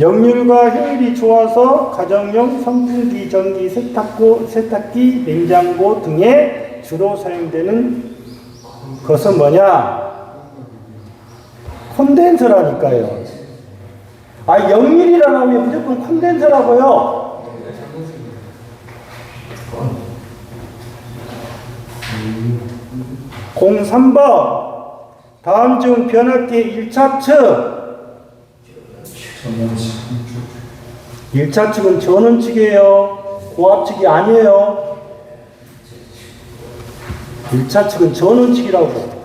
역률과 효율이 좋아서 가정용 선풍기, 전기, 세탁기, 냉장고 등에 주로 사용되는 것은 뭐냐? 콘덴서라니까요. 아, 역률이라고 하면 무조건 콘덴서라고요. 03번 다음 중 변압기의 1차 측 1차 측은 전원측이에요. 고압측이 아니에요. 1차 측은 전원측이라고.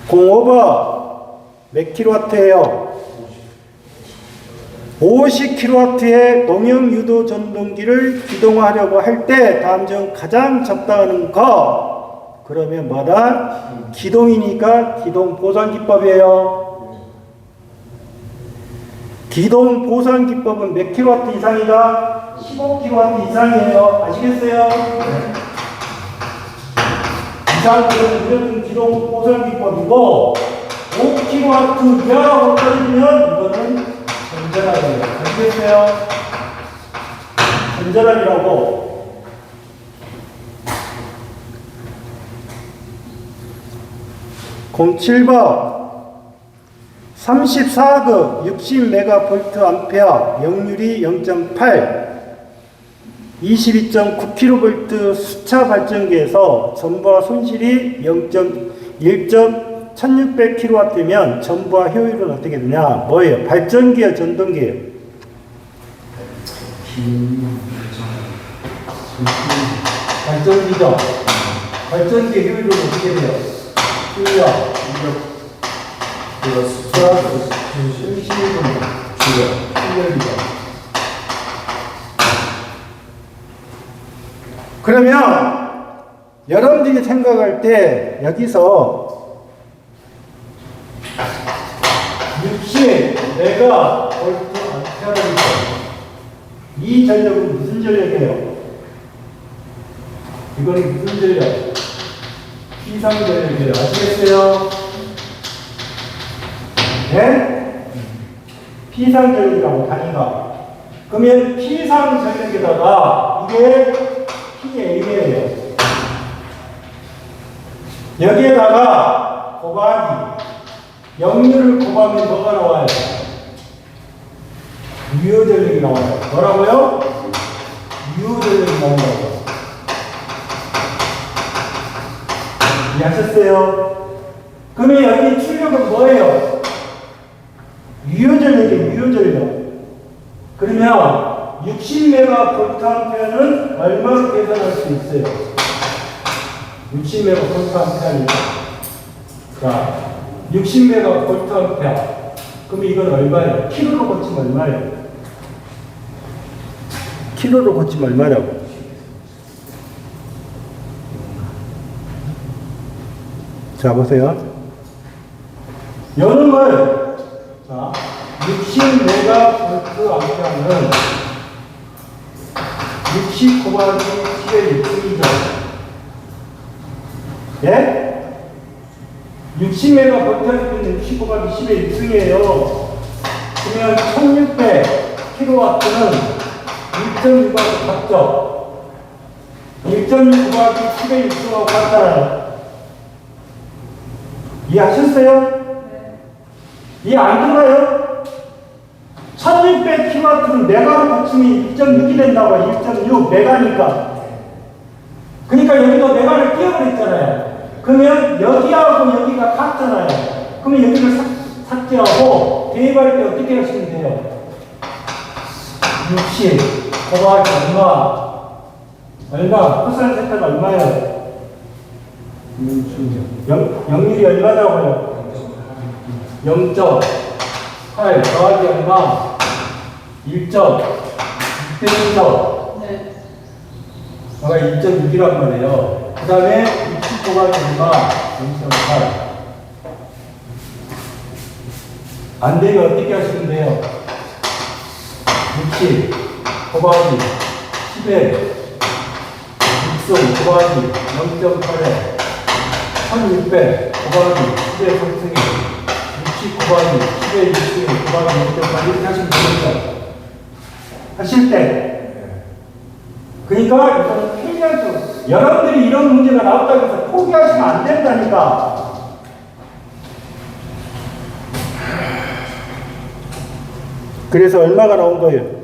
05번 몇 킬로와트예요? 50kW의 농형 유도 전동기를 기동하려고 할 때 다음 중 가장 적당한 거. 그러면 뭐다? 기동이니까 기동 보상 기법이에요. 기동 보상 기법은 몇 킬로와트 이상이다? 15kW 이상이에요. 아시겠어요? 이상은 무조건 기동 보상 기법이고 5kW 이하라고 떨어지면 이거는 전자랍이에요. 아시겠어요? 전자랍이라고. 07번 34급 60MVA 역률이 0.8 22.9kV 수차 발전기에서 전부와 손실이 1600kW면 전부와 효율은 어떻게 되냐? 뭐예요? 발전기예요? 전동기예요? 발전기죠? 발전기의 효율은 어떻게 돼요? 효율 그러면 여러분들이 생각할 때 여기서 60메가 볼트 암페어를 이 전력은 무슨 전력이에요? 이거는 무슨 전력? 피상 전력이에요. 아시겠어요? 네? 피상 전력이라고 단위가. 그러면 피상 전력에다가 이게 PA예요. 여기에다가 곱하기 역률을 곱하면 뭐가 나와요? 유효 전력이 나와요. 뭐라고요? 유효 전력이 나온다고요. 이해하셨어요? 그러면 여기 출력은 뭐예요? 유효 전력이에요. 유효 전력. 그러면 60MVA는 얼마로 계산할 수 있어요? 60MVA니까. 자, 60MVA. 그럼 이건 얼마예요? 킬로로 고치면 얼마예요? 킬로로 고치면 얼마라고? 자, 보세요. 요놈을, 자, 60MVA는 60 곱하기 10의 6승이죠. 예? 60MVA는 60 곱하기 10의 6승이에요. 그러면 1600kW는 1.6하고 같죠? 1.6 곱하기 10의 6승하고 같잖아요. 이해하셨어요? 네. 이해 안 들어요? 1600kW는 메가로 고치면 1.6이 된다고. 1.6 메가니까. 그러니까 여기도 메가를 띄워버렸잖아요. 그러면 여기하고 여기가 같잖아요. 그러면 여기를 삭제하고 대입할 때 어떻게 하시면 돼요? 60 곱하기 얼마? 코사인 세타가 얼마예요? 역률이 얼마라고요? 0.8 더하기 얼마? 1점 6.1점 네. 아까 1.6이란 말이에요. 그 다음에 60 곱하기 얼마? 0.8 안 되면 어떻게 하시면 돼요? 60 곱하기 10에 6승 곱하기 0.8에 1600 곱하기 10의 3승이 10 곱하기 10의 20 곱하기 6까지 이렇게 하시면 되겠죠. 하실 때. 그러니까 이건 필연적. 여러분들이 이런 문제가 나왔다고 해서 포기하시면 안 된다니까. 그래서 얼마가 나온 거예요?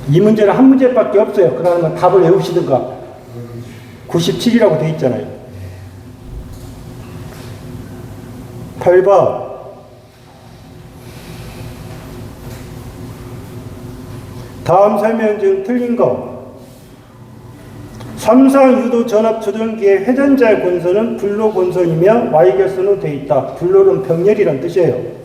이 문제는 한 문제밖에 없어요. 그러면 답을 외우시든가. 97이라고 돼 있잖아요. 8번. 다음 설명 중 틀린 거. 삼상 유도 전압 조정기의 회전자의 권선은 불로 권선이며 Y결선으로 되어 있다. 불로는 병렬이란 뜻이에요.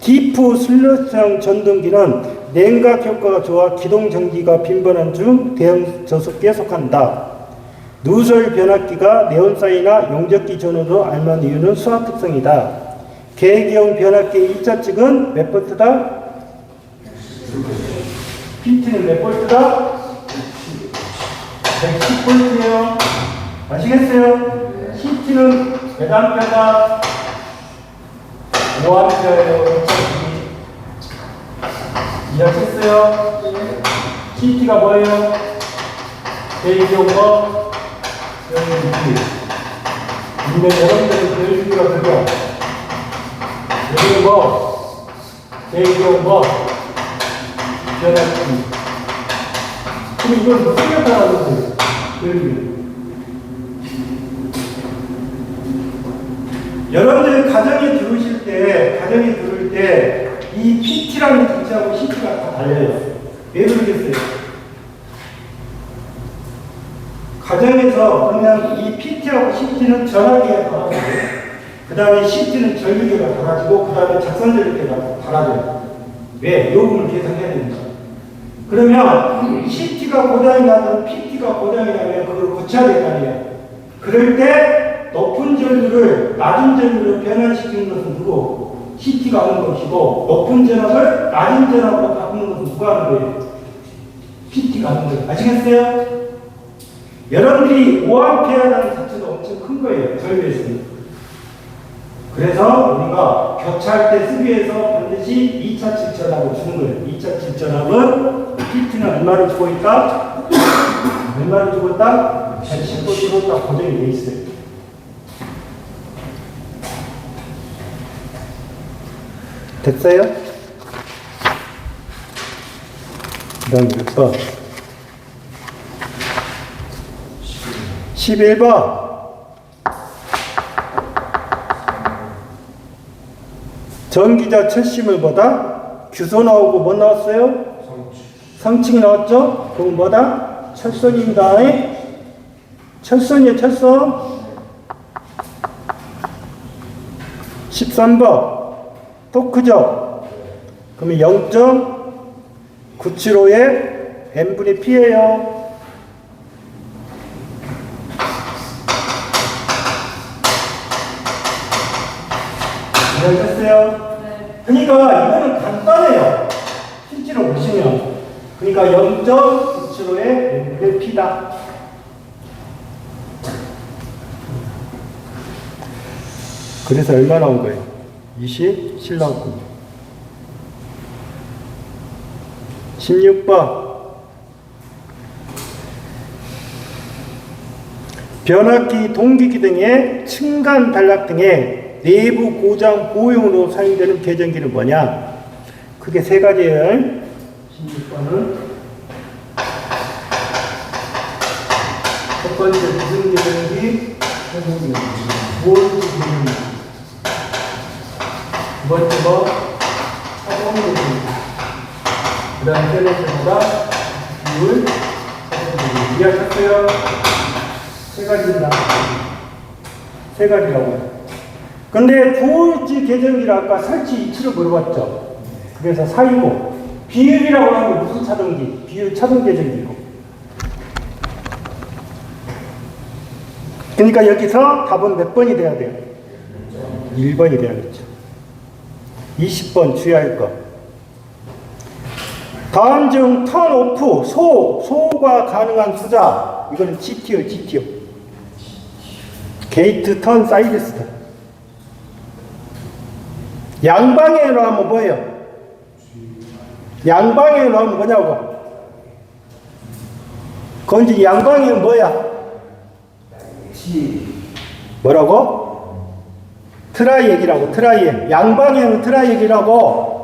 디프 슬롯형 전동기는 냉각 효과가 좋아 기동 전기가 빈번한 중 대형 저속기에 속한다. 누설 변압기가 네온사이나 용접기 전후로 알만한 이유는 수압 특성이다. 계기형 변압기의 2차 측은 몇 볼트다? PT는 몇 볼트다? 110볼트예요. 아시겠어요? CT는 몇 암페어다? 5암페어예요. 이해하셨어요? CT가 뭐예요? 계기용거 여기 근데 여러분들은 계기용거가 그죠? 여기는 뭐? 계기용거 변압기. 그럼 이걸 무슨 역할을 하는 거예요? 여러분들이 가정에 들어오실 때, 이 PT라는 기체하고 CT가 다 달려요. 왜 그러겠어요? 가정에서 그러면 이 PT하고 CT는 전화기가 달아지고, 그 다음에 CT는 전류기가 달아지고, 그 다음에 작선전류기가 달아져요. 왜? 요금을 계산해야 됩니다. 그러면 CT가 고장이 나든 PT가 고장이 나면 그걸 고쳐야 될 거 아니에요. 그럴 때 높은 전류를 낮은 전류로 변환시키는 것은 누구? CT가 하는 것이고, 높은 전압을 낮은 전압으로 바꾸는 것은 누가 하는 거예요? PT가 하는 거예요. 아시겠어요? 여러분들이 5A라는 자체가 엄청 큰 거예요. 전류에서는. 그래서 우리가 교차할 때 수비에서 반드시 2차 칠전압을 주는 거예요. 2차 칠전압은 PT는 얼마를 주고 있다? 얼마를 주고 있다? 110볼트로 딱 고정이 되어 있어요. 됐어요? 그 다음 몇 번? 11번. 전기자 철심을 보다 규소 나오고 뭐 나왔어요? 성층이 나왔죠? 그건 뭐다? 철선입니다. 철선이에요, 철선. 13번. 토크죠? 그러면 0.975의 n분의 p예요. 이해하셨어요? 네. 그러니까 이거는 간단해요. 실제로 보시면. 그러니까 0.975의 n분의 p다. 그래서 얼마 나온 거예요? 27 나왔군요. 16번. 변압기, 동기기 등의 층간 단락 등의 내부 고장 보호용으로 사용되는 계전기는 뭐냐? 그게 세 가지예요. 16번은 첫 번째 무슨 계전기? 보호용 계전기. 두 번째 거, 사공계전기. 그 다음 세 번째보다 비율, 사공계전기. 이해하셨어요? 세 가지입니다. 세 가지라고요. 근데 두올지 계전기를 아까 설치 위치를 물어봤죠. 그래서 4이고, 비율이라고 하는 게 무슨 차동기? 비율 차동 계전기고. 그러니까 여기서 답은 몇 번이 돼야 돼요? 1번이 돼야겠죠. 20번 주의할 것. 다음 중 턴 오프, 소호가 가능한 수자. 이거는 GT요, GT요. 게이트 턴 사이드 스타. 양방향으로 하면 뭐예요? 양방향으로 하면 뭐냐고? 건지 양방향은 뭐야? 뭐라고? 트라이액이라고. 트라이액. 양방향 트라이액이라고.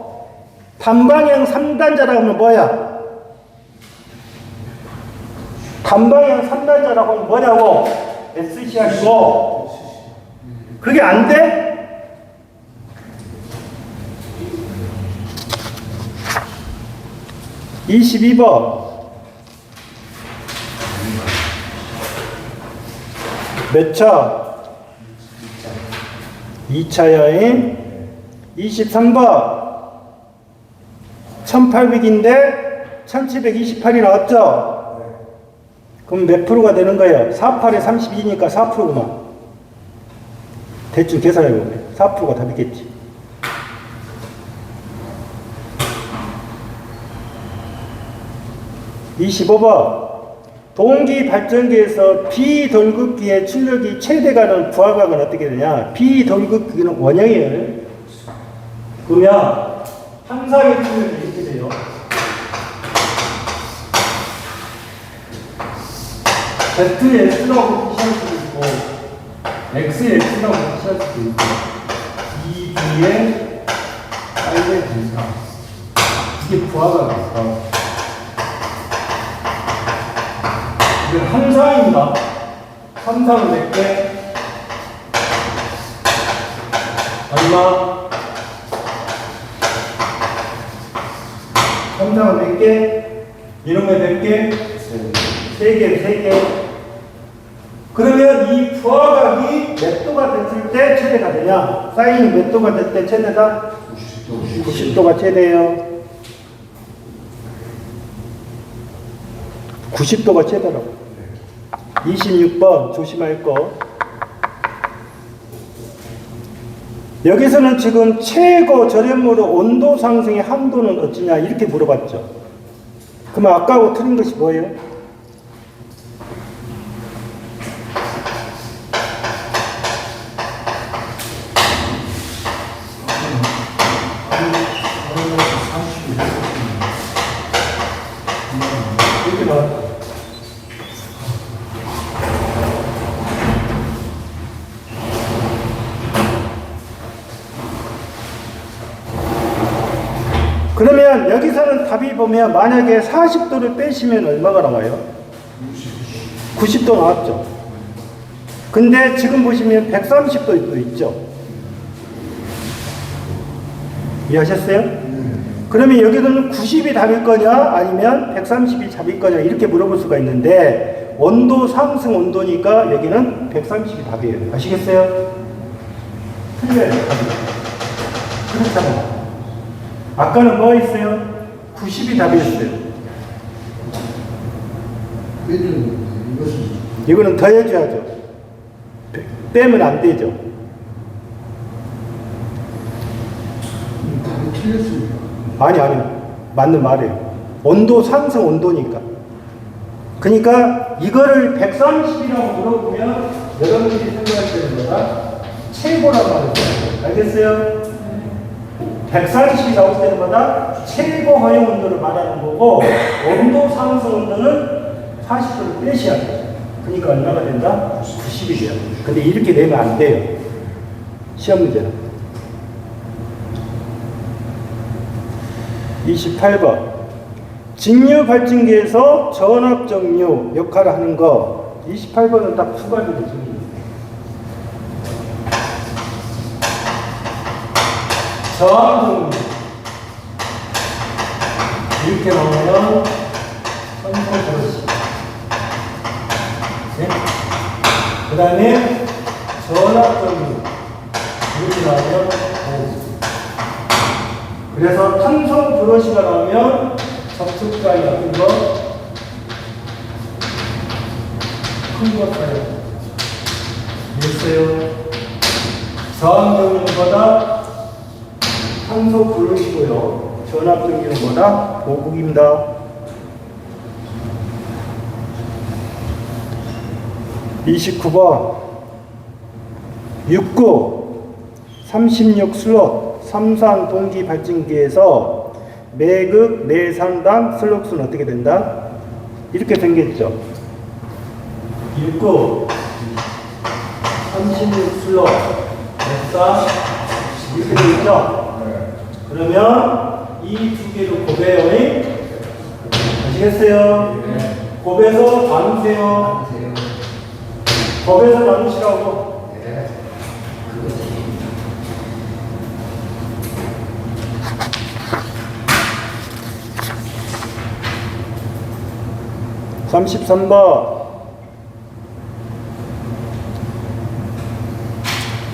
단방향 3단자라고 하면 뭐야? 단방향 3단자라고 하면 뭐냐고? SCR이고. 그게 안 돼? (22번) 몇 차? 2차 여행. 23번 1800인데 1728이 나왔죠? 그럼 몇 프로가 되는 거예요? 48에 32니까 4%구만. 대충 계산해보면 4%가 답이겠지. 25번 동기 발전기에서 비돌극기의 출력이 최대가는 부하각은 어떻게 되냐? 비돌극기는 원형이에요. 그러면 항상의 출력이 이렇게 돼요. ZS라고 표시할 수도 있고 XS라고 표시할 수도 있고 EB의 빨대 분사 이게 부하각이니까 항상입니다. 항상은 몇 개? 얼마? 항상은 몇 개? 이놈의 몇 개? 세 개. 그러면 이 부하각이 몇 도가 됐을 때 최대가 되냐? 사인이 몇 도가 됐을 때 최대다? 90도가 최대예요. 90도가 최대라고. 26번 조심할 거. 여기서는 지금 최고 절연물의 온도 상승의 한도는 어찌냐 이렇게 물어봤죠. 그럼 아까하고 틀린 것이 뭐예요? 이렇게 봐. 그러면 여기서는 답이 보면 만약에 40도를 빼시면 얼마가 나와요? 90도 나왔죠. 근데 지금 보시면 130도도 있죠. 이해하셨어요? 그러면 여기서는 90이 답일 거냐 아니면 130이 답일 거냐 이렇게 물어볼 수가 있는데 온도 상승 온도니까 여기는 130이 답이에요. 아시겠어요? 틀려요. 그렇잖아요. 아까는 뭐 있어요? 90이 답이었어요. 이거는 더해줘야죠. 빼면 안 되죠. 아니 맞는 말이에요. 온도 상승 온도니까. 그러니까 이거를 130이라고 물어보면 여러분들이 생각할 때는 뭐다? 최고라고 말했어요. 알겠어요? 140이 나올 때마다 최고 허용 온도를 말하는 거고 온도 상승 온도는 40도를 빼셔야 돼요. 그러니까 얼마가 된다? 90이 돼요. 근데 이렇게 내면 안 돼요. 시험 문제는. 28번 직류 발진기에서 전압 정류 역할을 하는 거. 28번은 딱 두 가지로 정리해요. 저항 이렇게 나오면 선성 그렇지. 네? 그 다음에 전압적인 이렇게 나오면 그래서 탄성 브러쉬가 나오면 접촉자의 어떤 거 큰 것 사용 됐어요. 저항적인 것보다 탄소 브러쉬고요. 전압적인 것보다 고국입니다. 29번 69 36 슬롯 삼산 동기 발진기에서 매극 매상당 슬롯 수는 어떻게 된다? 이렇게 생겼죠. 19 36 슬롯 매상 이렇게 되겠죠. 그러면 이 두 개를 곱해요. 아시겠어요? 곱해서 나누세요. 곱해서 나누시라고. 33번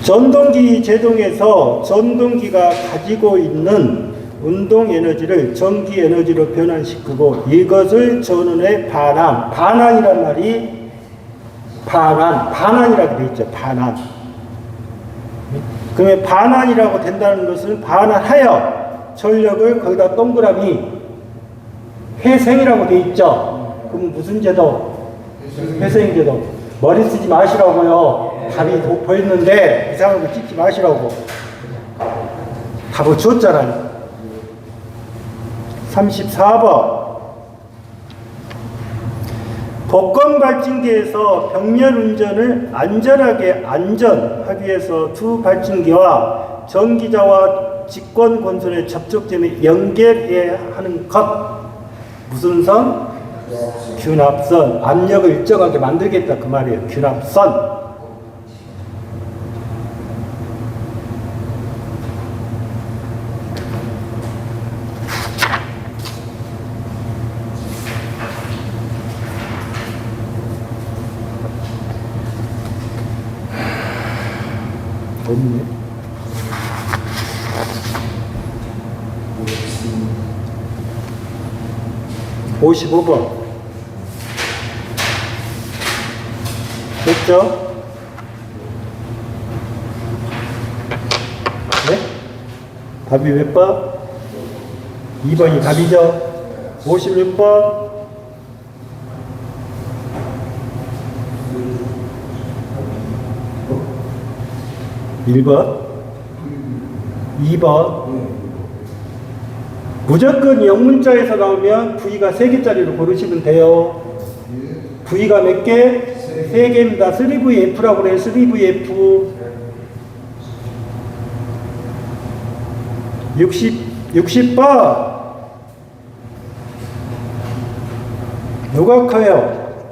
전동기 제동에서 전동기가 가지고 있는 운동 에너지를 전기 에너지로 변환시키고 이것을 전원의 반환, 반환이란 말이 반환이라고 되어 있죠. 반환. 그러면 반환이라고 된다는 것은 반환하여 전력을 거기다 동그라미 회생이라고 되어 있죠. 그럼 무슨 제도? 회생제도. 머리 쓰지 마시라고요. 답이 보였는데 이상한 거 찍지 마시라고. 답을 줬잖아요. 34번 복권 발진기에서 벽면 운전을 안전하게 안전하기 위해서 두 발진기와 전기자와 직권 건선에 접촉점에 연결해야 하는 것. 무슨 선? 균합선. 압력을 일정하게 만들겠다 그 말이에요. 균합선. 없네. 55번 됐죠? 네? 답이 몇 번? 2번이 답이죠? 56번 1번 2번 무조건 영문자에서 나오면 V가 3개짜리로 고르시면 돼요. V가 몇 개? 3개입니다. 3VF라고 그래요. 3VF 60번 누가 커요?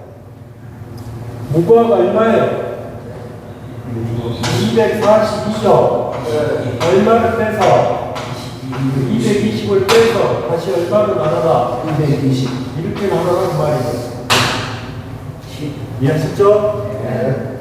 무거워가 얼마예요? 242죠. 얼마를 빼서 220을 빼서 다시 얼마로 나눠라? 220 이렇게 나눠라는 말이죠. 이해하셨죠? 네.